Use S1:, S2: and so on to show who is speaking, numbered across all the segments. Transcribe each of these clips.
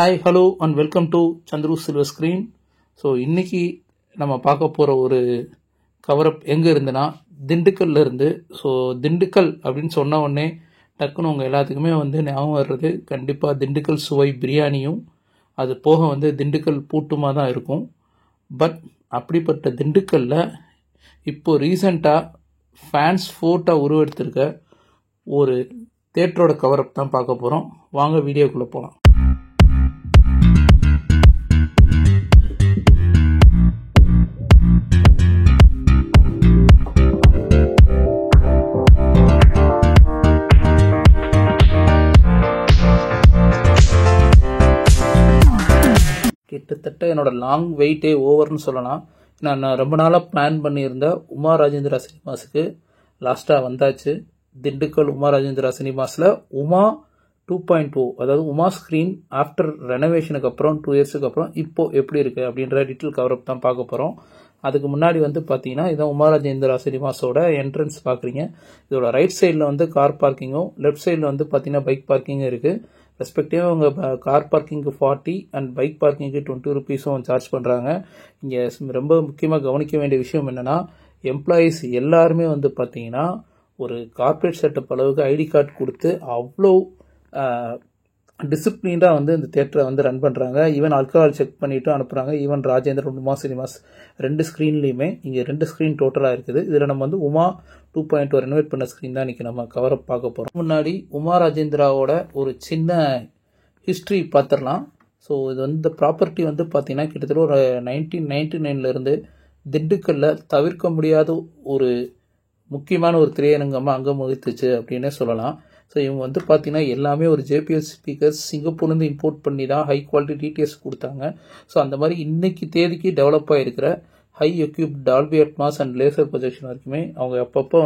S1: Hi hello and welcome to Chandru silver screen. So இன்றைக்கி நம்ம பார்க்க போகிற ஒரு கவரப் எங்கே இருந்துன்னா திண்டுக்கல்ல இருந்து. ஸோ திண்டுக்கல் அப்படின்னு சொன்ன உடனே டக்குன்னு உங்கள் எல்லாத்துக்குமே ஞாபகம் வர்றது கண்டிப்பாக திண்டுக்கல் சுவை பிரியாணியும் அது போக திண்டுக்கல் பூட்டுமாக தான் இருக்கும். பட் அப்படிப்பட்ட திண்டுக்கல்லில் இப்போ ரீசண்டாக ஃபேன்ஸ் ஃபோர்ட்டாக உருவெடுத்திருக்க ஒரு தேட்டரோட கவரப் தான் பார்க்க போகிறோம். வாங்க வீடியோக்குள்ளே போகலாம். கிட்டத்தட்ட என்னோட லாங் வெயிட்டே ஓவர்னு சொல்லலாம். நான் ரொம்ப நாளாக பிளான் பண்ணியிருந்த உமா ராஜேந்திரா சினிமாஸுக்கு லாஸ்ட்டாக வந்தாச்சு. திண்டுக்கல் உமா ராஜேந்திரா சினிமாஸில் உமா 2.0 அதாவது உமா ஸ்க்ரீன் ஆஃப்டர் ரெனோவேஷனுக்கு அப்புறம் 2 இயர்ஸுக்கு அப்புறம் இப்போ எப்படி இருக்குது அப்படின்ற டீட்டெயில் கவரப் தான் பார்க்க போகிறோம். அதுக்கு முன்னாடி பார்த்தீங்கன்னா இதான் உமா ராஜேந்திரா சினிமாஸோட என்ட்ரன்ஸ் பார்க்குறீங்க. இதோட ரைட் சைடில் கார் பார்க்கிங்கும் லெஃப்ட் சைடில் பார்த்தீங்கன்னா பைக் பார்க்கிங்கும் இருக்குது. ரெஸ்பெக்டிவாக அவங்க கார் பார்க்கிங்க்கு 40 அண்ட் பைக் பார்க்கிங்க்கு 20 ருபீஸும் சார்ஜ் பண்ணுறாங்க. இங்கே ரொம்ப முக்கியமாக கவனிக்க வேண்டிய விஷயம் என்னென்னா, எம்ப்ளாயீஸ் எல்லாருமே பார்த்தீங்கன்னா ஒரு கார்ப்பரேட் செட்டப் அளவுக்கு ஐடி கார்டு கொடுத்து அவ்வளோ டிசிப்ளின்டாக இந்த தேட்டரை ரன் பண்ணுறாங்க. ஈவன் ஆல்கஹால் செக் பண்ணிவிட்டு அனுப்புகிறாங்க. ஈவன் ராஜேந்திரன் உமா சினிமாஸ் 2 ஸ்க்ரீன்லேயுமே இங்கே 2 ஸ்க்ரீன் டோட்டலாக இருக்குது. இதில் நம்ம உமா 2.0 ரெனோவேட் பண்ண ஸ்க்ரீன் தான் இன்றைக்கி நம்ம கவரப் பார்க்க போகிறோம். முன்னாடி உமா ராஜேந்திராவோட ஒரு சின்ன ஹிஸ்ட்ரி பார்த்துடலாம். ஸோ இது இந்த ப்ராப்பர்ட்டி பார்த்தீங்கன்னா கிட்டத்தட்ட ஒரு 1999 திண்டுக்கல்லில் தவிர்க்க முடியாத ஒரு முக்கியமான ஒரு திரையரங்கமாக அங்கம் வகித்துச்சு அப்படின்னே சொல்லலாம். ஸோ இவங்க பார்த்தீங்கன்னா எல்லாமே ஒரு JPL ஸ்பீக்கர்ஸ் சிங்கப்பூர்லேருந்து இம்போர்ட் பண்ணி தான் ஹை குவாலிட்டி டிடிஎஸ் கொடுத்தாங்க. ஸோ அந்த மாதிரி இன்னைக்கு தேதிக்கு டெவலப் ஆகிருக்கிற high equip Dolby Atmos and laser projection வரைக்குமே அவங்க அப்பப்போ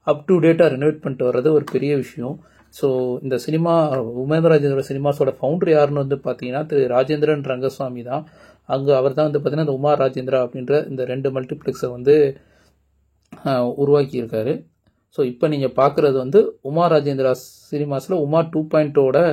S1: அப் டு டேட்டாக ரெனோவேட் பண்ணிட்டு வர்றது ஒரு பெரிய விஷயம். ஸோ இந்த சினிமா உமேந்திர ராஜேந்திர சினிமாஸோட ஃபவுண்டர் யாருன்னு பார்த்தீங்கன்னா திரு ராஜேந்திரன் ரங்கசாமி தான். அங்கே அவர் தான் பார்த்தீங்கன்னா இந்த உமா ராஜேந்திரா அப்படின்ற இந்த 2 மல்டிப்ளெக்ஸை உருவாக்கியிருக்காரு. ஸோ இப்போ நீங்கள் பார்க்குறது உமா ராஜேந்திரா சினிமாஸில் உமா 2.0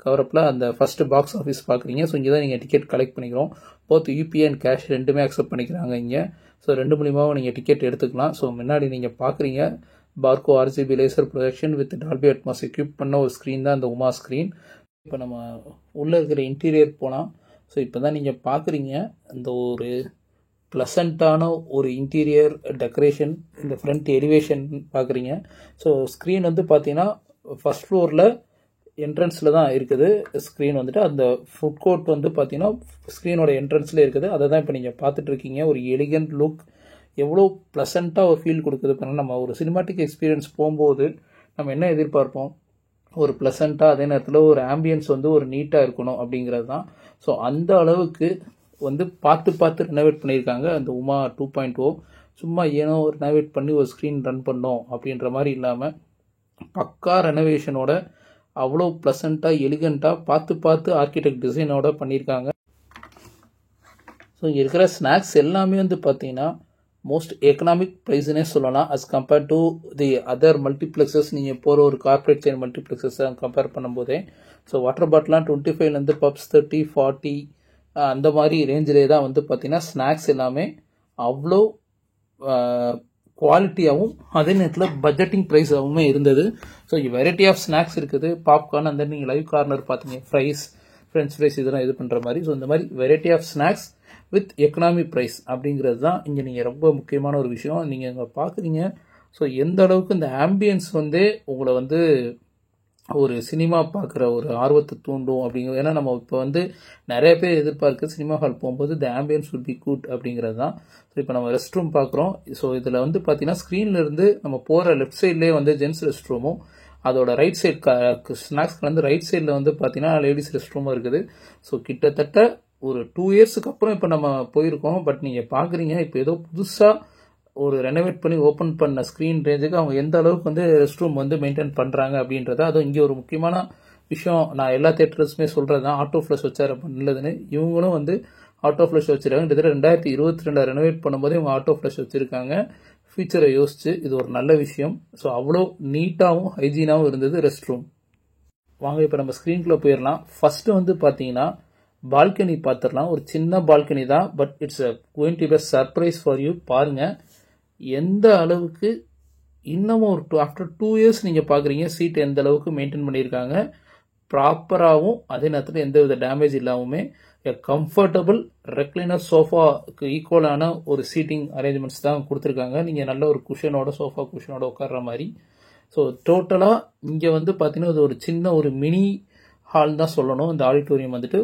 S1: கவரப்பில் அந்த ஃபஸ்ட்டு பாக்ஸ் ஆஃபீஸ் பார்க்குறீங்க. ஸோ இங்கே தான் நீங்கள் டிக்கெட் கலெக்ட் பண்ணிக்கிறோம். போத் UPI அண்ட் கேஷ் ரெண்டுமே அக்செப்ட் பண்ணிக்கிறாங்க இங்கே. ஸோ 2 மூலியமாகவும் நீங்கள் டிக்கெட் எடுத்துக்கலாம். ஸோ முன்னாடி நீங்கள் பார்க்குறீங்க பார்கோ RGB laser projection with Dolby Atmos equip பண்ண ஒரு ஸ்க்ரீன் தான் இந்த உமா ஸ்க்ரீன். இப்போ நம்ம உள்ளே இருக்கிற இன்டீரியர் போகலாம். ஸோ இப்போ தான் நீங்கள் பார்க்குறீங்க இந்த ஒரு ப்ளசண்ட்டான ஒரு இன்டீரியர் டெக்கரேஷன், இந்த ஃப்ரண்ட் எலிவேஷன் பார்க்குறீங்க. ஸோ ஸ்க்ரீன் பார்த்தீங்கன்னா ஃபஸ்ட் ஃப்ளோரில் என்ட்ரன்ஸில் தான் இருக்குது. ஸ்க்ரீன் அந்த ஃபுட் கோர்ட் பார்த்தீங்கன்னா ஸ்க்ரீனோட என்ட்ரன்ஸில் இருக்குது. அதை தான் இப்போ நீங்கள் பார்த்துட்ருக்கீங்க. ஒரு எலிகண்ட் லுக், எவ்வளோ ப்ளசண்ட்டாக ஒரு ஃபீல் கொடுக்குது. இப்போ நம்ம ஒரு சினிமாட்டிக் எக்ஸ்பீரியன்ஸ் போகும்போது நம்ம என்ன எதிர்பார்ப்போம், ஒரு ப்ளசண்ட்டாக அதே நேரத்தில் ஒரு ஆம்பியன்ஸ் ஒரு நீட்டாக இருக்கணும் அப்படிங்கிறது தான். ஸோ அந்த அளவுக்கு பார்த்து ரெனோவேட் பண்ணியிருக்காங்க அந்த உமா 2.0. சும்மா ஏனோ ஒரு ரெனோவேட் பண்ணி ஒரு ஸ்க்ரீன் ரன் பண்ணோம் அப்படின்ற மாதிரி இல்லாமல் பக்கா ரெனோவேஷனோட அவ்வளோ ப்ளசண்ட்டாக எலிகண்ட்டாக பார்த்து ஆர்கிடெக்ட் டிசைனோட பண்ணியிருக்காங்க. ஸோ இங்கே இருக்கிற ஸ்நாக்ஸ் எல்லாமே பார்த்தீங்கன்னா மோஸ்ட் எக்கனாமிக் ப்ரைஸ்னே சொல்லலாம் as compared to the other multiplexes. நீங்கள் போகிற ஒரு கார்பரேட் செயின் மல்டிப்ளெக்ஸஸ் கம்பேர் பண்ணும்போதே. ஸோ வாட்டர் பாட்டிலாம் 25லேருந்து பப்ஸ் 30, 40 அந்த மாதிரி ரேஞ்சிலே தான் பார்த்தீங்கன்னா ஸ்நாக்ஸ் எல்லாமே அவ்வளோ குவாலிட்டியாகவும் அதே நேரத்தில் பட்ஜெட்டிங் ப்ரைஸாகவுமே இருந்தது. ஸோ வெரைட்டி ஆஃப் ஸ்நாக்ஸ் இருக்குது. பாப்கார்ன் அந்த நீங்கள் லைவ் கார்னர் பார்த்தீங்க, ஃப்ரெஞ்ச் ஃப்ரைஸ் இதெல்லாம் இது பண்ணுற மாதிரி. ஸோ இந்த மாதிரி variety of snacks with economic price அப்படிங்கிறது தான் இங்கே நீங்கள் ரொம்ப முக்கியமான ஒரு விஷயம். நீங்கள் இங்கே பார்க்குறீங்க. ஸோ எந்த அளவுக்கு இந்த ஆம்பியன்ஸ் உங்களை ஒரு சினிமா பார்க்குற ஒரு ஆர்வத்தை தூண்டும் அப்படிங்கிறது. ஏன்னா நம்ம இப்போ நிறைய பேர் எதிர்பார்க்க சினிமா ஹால் போகும்போது த ஆம்பியன்ஸ் வில் பி குட் அப்படிங்கிறது தான். ஸோ இப்போ நம்ம ரெஸ்ட் ரூம் பார்க்குறோம். ஸோ இதில் பார்த்தீங்கன்னா ஸ்க்ரீன்லேருந்து நம்ம போகிற லெஃப்ட் சைட்லேயே ஜென்ஸ் ரெஸ்ட் ரூமும் அதோட ரைட் சைட் ஸ்நாக்ஸ்க்கு ரைட் சைடில் பார்த்தீங்கன்னா லேடிஸ் ரெஸ்ட் ரூமும் இருக்குது. ஸோ கிட்டத்தட்ட ஒரு 2 இயர்ஸுக்கு அப்புறம் இப்போ நம்ம போயிருக்கோம். பட் நீங்கள் பார்க்குறீங்க இப்போ ஏதோ புதுசாக ஒரு ரெனோவேட் பண்ணி ஓப்பன் பண்ண ஸ்க்ரீன் ரேஞ்சுக்கு அவங்க எந்த அளவுக்கு ரெஸ்ட் ரூம் மெயின்டைன் பண்ணுறாங்க அப்படின்றத. அதுவும் இங்கே ஒரு முக்கியமான விஷயம் நான் எல்லா தேட்டர்ஸுமே சொல்கிறது தான், ஆட்டோ ஃப்ளஷ் வச்சார் நல்லதுன்னு. இவங்களும் ஆட்டோ ஃப்ளஷ் வச்சுருக்காங்க. கிட்டத்தட்ட 2022 ரெனோவேட் பண்ணும்போது இவங்க ஆட்டோ ஃப்ளஷ் வச்சுருக்காங்க. ஃபியூச்சரை யோசிச்சு இது ஒரு நல்ல விஷயம். ஸோ அவ்வளோ நீட்டாகவும் ஹைஜீனாகவும் இருந்தது ரெஸ்ட் ரூம். வாங்க இப்போ நம்ம ஸ்க்ரீன்குள்ளே போயிடலாம். ஃபஸ்ட்டு வந்து பார்த்தீங்கன்னா பால்கனி பார்த்துடலாம். ஒரு சின்ன பால்கனி தான், but it's going to be surprise for you. பாருங்கள் எந்த அளவுக்கு இன்னமும் ஒரு ஆஃப்டர் 2 இயர்ஸ் நீங்கள் பார்க்குறீங்க சீட் எந்த அளவுக்கு மெயின்டைன் பண்ணியிருக்காங்க ப்ராப்பராகவும், அதே நேரத்தில் எந்த வித டேமேஜ் இல்லாமவுமே கம்ஃபர்டபுள் ரெக்லைனர் சோஃபாவுக்கு ஈக்குவலான ஒரு சீட்டிங் அரேஞ்ச்மெண்ட்ஸ் தான் கொடுத்துருக்காங்க. நீங்கள் நல்ல ஒரு குஷனோட சோஃபா குஷனோட உட்கார்ற மாதிரி. ஸோ டோட்டலாக இங்கே வந்து பார்த்தீங்கன்னா இது ஒரு சின்ன ஒரு மினி ஹால் தான் சொல்லணும். இந்த ஆடிட்டோரியம் வந்துட்டு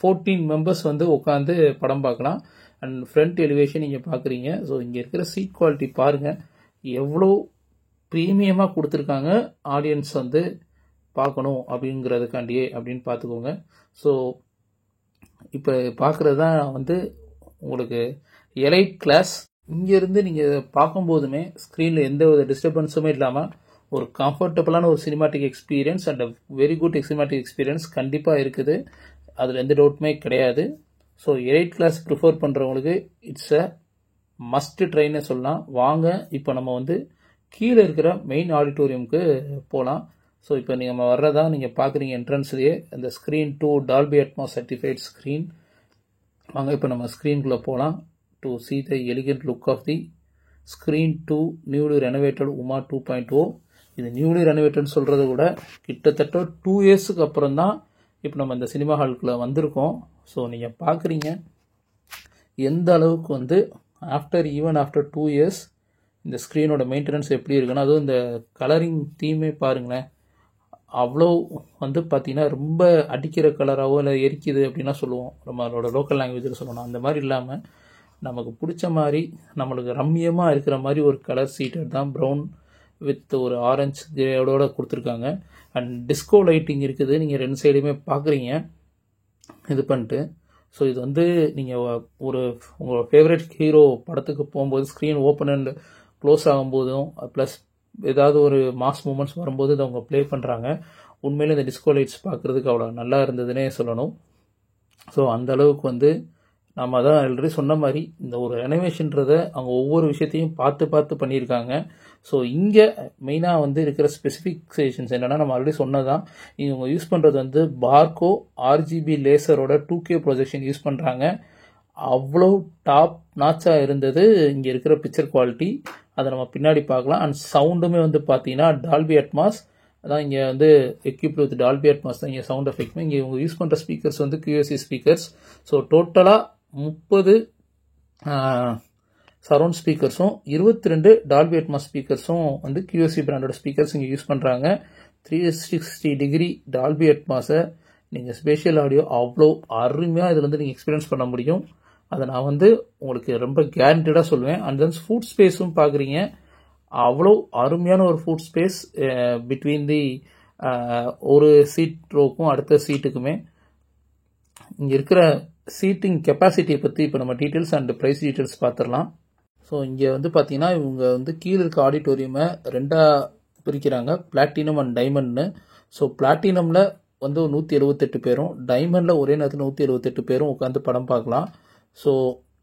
S1: 14 மெம்பர்ஸ் வந்து உட்காந்து படம் பார்க்கலாம். அண்ட் ஃப்ரண்ட் எலிவேஷன் நீங்கள் பார்க்குறீங்க. ஸோ இங்கே இருக்கிற சீட் குவாலிட்டி பாருங்கள் எவ்வளோ ப்ரீமியமாக கொடுத்துருக்காங்க. ஆடியன்ஸ் வந்து பார்க்கணும் அப்படிங்கிறதுக்காண்டியே அப்படின்னு பார்த்துக்கோங்க. ஸோ இப்போ பார்க்குறது தான் வந்து உங்களுக்கு எலைட் கிளாஸ். இங்கேருந்து நீங்கள் பார்க்கும்போதுமே ஸ்க்ரீனில் எந்த வித டிஸ்டர்பன்ஸுமே இல்லாமல் ஒரு கம்ஃபர்டபுளான ஒரு cinematic experience and very good cinematic experience கண்டிப்பாக இருக்குது. அதில் எந்த டவுட்டுமே கிடையாது. ஸோ எலைட் கிளாஸ் ப்ரிஃபர் பண்ணுறவங்களுக்கு இட்ஸ் அ மஸ்ட் ட்ரைன்னு சொல்லலாம். வாங்க இப்போ நம்ம வந்து கீழே இருக்கிற மெயின் ஆடிட்டோரியமுக்கு போகலாம். ஸோ இப்போ நம்ம வர்றதா நீங்கள் பார்க்குறீங்க என்ட்ரன்ஸ்லேயே அந்த screen 2 Dolby Atmos certified screen. வாங்க இப்போ நம்ம ஸ்க்ரீனுக்குள்ளே போகலாம். To see the elegant look of the screen 2 newly renovated UMA 2.0. இது நியூலி ரெனோவேட்டட்னு சொல்கிறத விட கிட்டத்தட்ட 2 இயர்ஸுக்கு அப்புறம் தான் இப்போ நம்ம இந்த சினிமா ஹாலுக்குள்ளே வந்திருக்கோம். ஸோ நீங்கள் பார்க்குறீங்க எந்த அளவுக்கு வந்து ஆஃப்டர் 2 இயர்ஸ் இந்த ஸ்க்ரீனோட மெயின்டெனன்ஸ் எப்படி இருக்குன்னா, அதுவும் இந்த கலரிங் தீமே பாருங்களேன். அவ்வளோ வந்து பார்த்தீங்கன்னா ரொம்ப அடிக்கிற கலராகவோ இல்லை எரிக்குது அப்படின்னா சொல்லுவோம், நம்மளோட லோக்கல் லாங்குவேஜில் சொல்லணும். அந்த மாதிரி இல்லாமல் நமக்கு பிடிச்ச மாதிரி நம்மளுக்கு ரம்மியமாக இருக்கிற மாதிரி ஒரு கலர் சீட்டட் தான். ப்ரௌன் வித் ஒரு ஆரஞ்சு கிரேடோட கொடுத்துருக்காங்க. அண்ட் டிஸ்கோ லைட்டிங் இருக்குது. நீங்கள் 2 சைடுமே பார்க்குறீங்க இது பண்ணிட்டு. ஸோ இது வந்து நீங்கள் ஒரு உங்களோட ஃபேவரட் ஹீரோ படத்துக்கு போகும்போது ஸ்க்ரீன் ஓப்பன் அண்ட் க்ளோஸ் ஆகும்போதும் ப்ளஸ் ஏதாவது ஒரு மாஸ் மூமெண்ட்ஸ் வரும்போது இதை அவங்க ப்ளே பண்ணுறாங்க. உண்மையிலே இந்த டிஸ்கோ லைட்ஸ் பார்க்குறதுக்கு அவ்வளோ நல்லா இருந்ததுன்னே சொல்லணும். ஸோ அந்த அளவுக்கு வந்து நம்ம தான் ஆல்ரெடி சொன்ன மாதிரி இந்த ஒரு ரெனோவேஷன்றதை அவங்க ஒவ்வொரு விஷயத்தையும் பார்த்து பண்ணியிருக்காங்க. ஸோ இங்கே மெயினாக வந்து இருக்கிற ஸ்பெசிஃபிகேஷன்ஸ் என்னென்னா, நம்ம ஆல்ரெடி சொன்னதான் இவங்க யூஸ் பண்ணுறது வந்து பார்கோ RGB லேசரோட 2K ப்ரொஜெக்ஷன் யூஸ் பண்ணுறாங்க. அவ்வளோ டாப் நாச்சாக இருந்தது இங்கே இருக்கிற பிக்சர் குவாலிட்டி. அதை நம்ம பின்னாடி பார்க்கலாம். அண்ட் சவுண்டுமே வந்து பார்த்தீங்கன்னா டால்பி அட்மாஸ் அதான் இங்கே வந்து எக்யூப்ட் வித் டால்பி அட்மாஸ் தான் இங்கே சவுண்ட் எஃபெக்ட்மே. இங்கே இவங்க யூஸ் பண்ணுற ஸ்பீக்கர்ஸ் வந்து QSC ஸ்பீக்கர்ஸ். ஸோ டோட்டலாக 30 சரௌண்ட் ஸ்பீக்கர்ஸும் 22 டால்பி அட்மாஸ் ஸ்பீக்கர்ஸும் வந்து QSC பிராண்டோட ஸ்பீக்கர்ஸ் இங்கே யூஸ் பண்ணுறாங்க. 360 டிகிரி டால்பி அட்மாஸை நீங்கள் ஸ்பேஷியல் ஆடியோ அவ்வளோ அருமையாக இதில் வந்து நீங்கள் எக்ஸ்பீரியன்ஸ் பண்ண முடியும். அதை நான் வந்து உங்களுக்கு ரொம்ப கேரண்டடாக சொல்லுவேன். அண்ட் தென் ஃபுட் ஸ்பேஸும் பார்க்குறீங்க, அவ்வளோ அருமையான ஒரு ஃபுட் ஸ்பேஸ் பிட்வீன் தி ஒரு சீட் ரோக்கும் அடுத்த சீட்டுக்குமே. இங்கே இருக்கிற சீட்டிங் கெப்பாசிட்டியை பற்றி இப்போ நம்ம டீட்டெயில்ஸ் அண்ட் ப்ரைஸ் டீட்டெயில்ஸ் பார்த்துடலாம். ஸோ இங்கே வந்து பார்த்தீங்கன்னா இவங்க வந்து கீழே இருக்க ஆடிட்டோரியமை 2ஆக பிரிக்கிறாங்க, பிளாட்டினம் அண்ட் டைமண்ட்னு. ஸோ பிளாட்டினமில் வந்து 178 பேரும், டைமண்டில் ஒரே நேரத்தில் 178 பேரும் உட்காந்து படம் பார்க்கலாம். ஸோ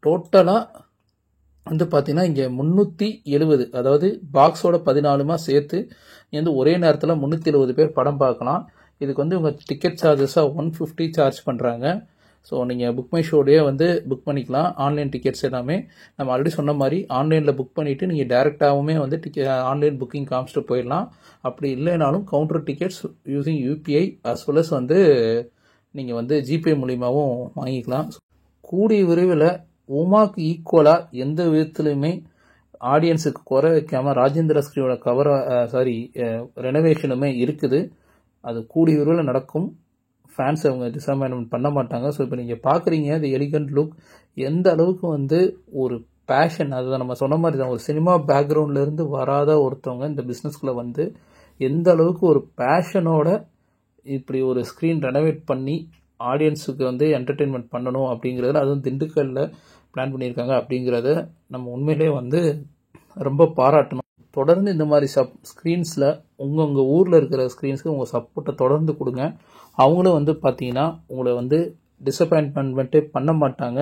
S1: டோட்டலாக வந்து பார்த்தீங்கன்னா இங்கே 370, அதாவது பாக்ஸோட 14மா சேர்த்து இங்கே வந்து ஒரே நேரத்தில் 370 பேர் படம் பார்க்கலாம். இதுக்கு வந்து இவங்க டிக்கெட் சார்ஜஸாக 150 சார்ஜ் பண்ணுறாங்க. ஸோ நீங்கள் புக் மை ஷோடையே வந்து புக் பண்ணிக்கலாம். ஆன்லைன் டிக்கெட்ஸ் எல்லாமே நம்ம ஆல்ரெடி சொன்ன மாதிரி ஆன்லைனில் புக் பண்ணிவிட்டு நீங்கள் டேரெக்டாகவுமே வந்து ஆன்லைன் புக்கிங் காமிச்சிட்டு போயிடலாம். அப்படி இல்லைனாலும் counter tickets using UPI as well as வந்து நீங்கள் வந்து ஜிபே மூலியமாகவும் வாங்கிக்கலாம். கூடிய விரைவில் உமாக்கு ஈக்குவலாக எந்த விதத்துலையுமே ஆடியன்ஸுக்கு குறை வைக்காமல் ராஜேந்திர ஸ்க்ரீனோட ரெனோவேஷனுமே இருக்குது. அது கூடிய விரைவில் நடக்கும். ஃபேன்ஸ் அவங்க டிசப்பாயின்மெண்ட் பண்ண மாட்டாங்க. ஸோ இப்போ நீங்கள் பார்க்குறீங்க இந்த எலிகண்ட் லுக் எந்த அளவுக்கு வந்து ஒரு பேஷன், அதுதான் நம்ம சொன்ன மாதிரி தான், ஒரு சினிமா பேக்ரவுண்ட்லேருந்து வராத ஒருத்தவங்க இந்த பிஸ்னஸ்குள்ளே வந்து எந்த அளவுக்கு ஒரு பேஷனோட இப்படி ஒரு ஸ்க்ரீன் ரெனோவேட் பண்ணி ஆடியன்ஸுக்கு வந்து என்டர்டெயின்மெண்ட் பண்ணணும் அப்படிங்கிறதுல, அதுவும் திண்டுக்கல்ல பிளான் பண்ணியிருக்காங்க அப்படிங்கிறத நம்ம உண்மையிலே வந்து ரொம்ப பாராட்டணும். தொடர்ந்து இந்த மாதிரி ஸ்க்ரீன்ஸில் உங்கள் ஊரில் இருக்கிற ஸ்க்ரீன்ஸுக்கு உங்கள் சப்போர்ட்டை தொடர்ந்து கொடுங்க. அவங்களும் வந்து பார்த்தீங்கன்னா உங்களை வந்து டிசப்பாயின்மெண்ட்டே பண்ண மாட்டாங்க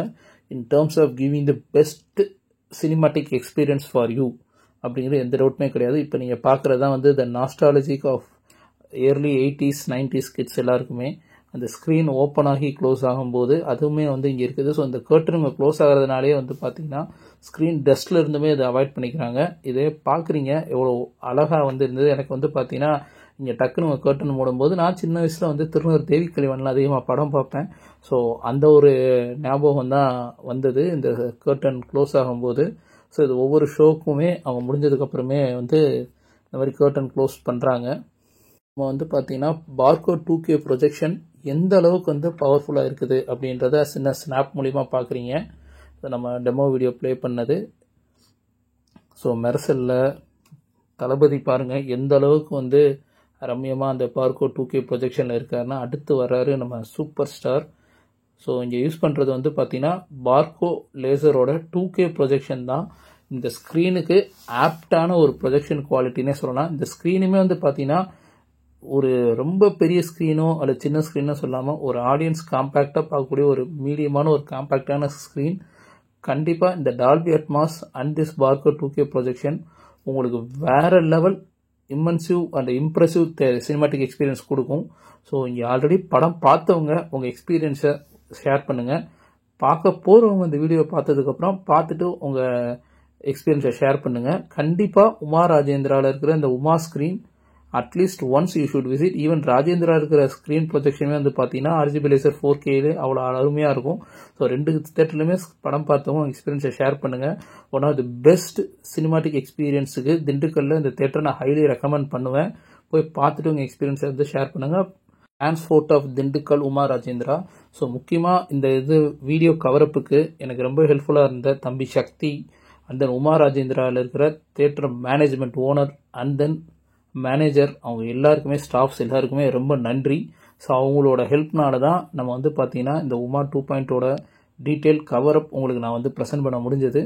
S1: in terms of giving the best cinematic experience for you அப்படிங்கிற எந்த டவுட்டுமே கிடையாது. இப்போ நீங்கள் பார்க்குறது தான் வந்து the nostalgic of early 80s 90s kids எல்லாருக்குமே அந்த ஸ்க்ரீன் ஓப்பன் ஆகி க்ளோஸ் ஆகும்போது அதுவுமே வந்து இங்கே இருக்குது. ஸோ இந்த கர்டனுங்க க்ளோஸ் ஆகிறதுனாலே வந்து பார்த்தீங்கன்னா ஸ்க்ரீன் டஸ்ட்டில் இருந்துமே இதை அவாய்ட் பண்ணிக்கிறாங்க. இதே பார்க்குறீங்க எவ்வளோ அழகாக வந்து இருந்தது. எனக்கு வந்து பார்த்தீங்கன்னா இங்கே டக்குன்னு கர்டன் மூடும்போது நான் சின்ன வயசில் வந்து திருநூறு தேவி கலிவனில் அதிகமாக படம் பார்ப்பேன். ஸோ அந்த ஒரு ஞாபகம் தான் வந்தது இந்த கர்டன் க்ளோஸ் ஆகும்போது. ஸோ இது ஒவ்வொரு ஷோக்குமே அவங்க முடிஞ்சதுக்கப்புறமே வந்து இந்த மாதிரி கர்டன் க்ளோஸ் பண்ணுறாங்க. நம்ம வந்து பார்த்தீங்கன்னா பார்கோட் 2K ப்ரொஜெக்ஷன் எந்த அளவுக்கு வந்து பவர்ஃபுல்லாக இருக்குது அப்படின்றத சின்ன ஸ்னாப் மூலிமா பார்க்குறீங்க. நம்ம டெமோ வீடியோ ப்ளே பண்ணது. ஸோ மெர்சலில் தளபதி பாருங்கள் எந்த அளவுக்கு வந்து ரம்யமாக அந்த பார்கோட் 2K ப்ரொஜெக்ஷனில் இருக்காருன்னா அடுத்து வர்றாரு நம்ம சூப்பர் ஸ்டார். ஸோ இங்கே யூஸ் பண்ணுறது வந்து பார்த்தீங்கன்னா பார்கோ லேசரோட 2K ப்ரொஜெக்ஷன் தான் இந்த ஸ்க்ரீனுக்கு ஆப்டான ஒரு ப்ரொஜெக்ஷன் குவாலிட்டினே சொல்லலாம். இந்த ஸ்க்ரீனுமே வந்து பார்த்தீங்கன்னா ஒரு ரொம்ப பெரிய ஸ்க்ரீனோ அல்லது சின்ன ஸ்க்ரீனோ சொல்லாமல் ஒரு ஆடியன்ஸ் காம்பேக்டாக பார்க்கக்கூடிய ஒரு மீடியமான ஒரு காம்பேக்டான ஸ்க்ரீன். கண்டிப்பாக இந்த Dolby Atmos and this Barco 2K projection உங்களுக்கு வேறு level immersive and impressive cinematic experience கொடுக்கும். ஸோ இங்கே ஆல்ரெடி படம் பார்த்தவங்க உங்கள் எக்ஸ்பீரியன்ஸை ஷேர் பண்ணுங்கள். பார்க்க போகிறவங்க இந்த வீடியோ பார்த்ததுக்கப்புறம் பார்த்துட்டு உங்கள் எக்ஸ்பீரியன்ஸை ஷேர் பண்ணுங்கள். கண்டிப்பாக உமா ராஜேந்திராவில் இருக்கிற இந்த Uma screen at least once you should visit. Even Rajendra இருக்கிற ஸ்க்ரீன் ப்ரொஜெக்ஷனுமே வந்து பார்த்தீங்கன்னா RGB லேசர் 4Kல அவ்வளோ அருமையாக இருக்கும். ஸோ 2 தேட்டர்லையுமே படம் பார்த்தவங்க எக்ஸ்பீரியன்ஸை ஷேர் பண்ணுங்கள். One of the best cinematic எக்ஸ்பீரியன்ஸுக்கு திண்டுக்கல்லில் இந்த தேட்டரை நான் ஹைலி ரெக்கமெண்ட் பண்ணுவேன். போய் பார்த்துட்டு உங்கள் எக்ஸ்பீரியன்ஸை வந்து ஷேர் பண்ணுங்கள். Transport of Dindigul Uma Rajendra. So முக்கியமாக இந்த வீடியோ கவரப்புக்கு எனக்கு ரொம்ப ஹெல்ப்ஃபுல்லாக இருந்த தம்பி சக்தி அண்ட் தென் உமா ராஜேந்திராவில் இருக்கிற theatre management owner and then manager அவங்க எல்லாருக்குமே ஸ்டாஃப்ஸ் எல்லாருக்குமே ரொம்ப நன்றி. ஸோ அவங்களோட ஹெல்ப்னால தான் நம்ம வந்து பார்த்தீங்கன்னா இந்த உமா 2.0 டீட்டெயில் கவரப் உங்களுக்கு நான் வந்து ப்ரெசென்ட் பண்ண முடிஞ்சது.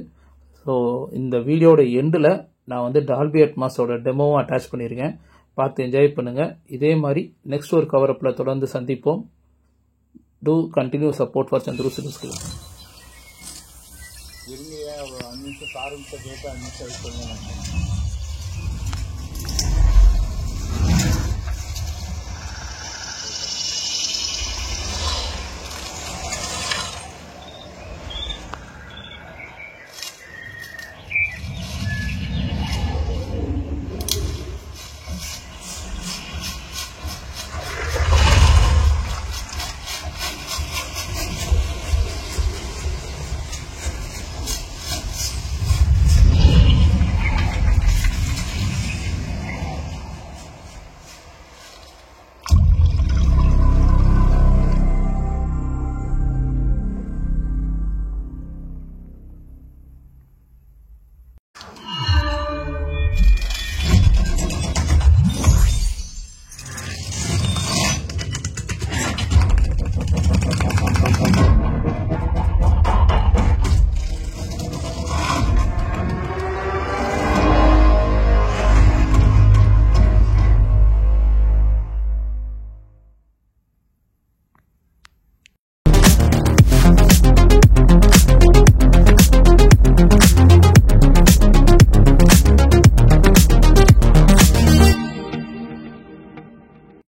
S1: ஸோ இந்த வீடியோட எண்டில் நான் வந்து டால்பி அட்மாஸோட டெமோவும் அட்டாச் பண்ணியிருக்கேன். பார்த்து என்ஜாய் பண்ணுங்கள். இதே மாதிரி நெக்ஸ்ட் ஒரு கவரப்பில் தொடர்ந்து சந்திப்போம். To continue support for Chandru சினிஸ்கில்.
S2: இருங்க, ஒரு 5 நிமிஷம் 6 நிமிஷம் கேட்டு 5 நிமிஷம்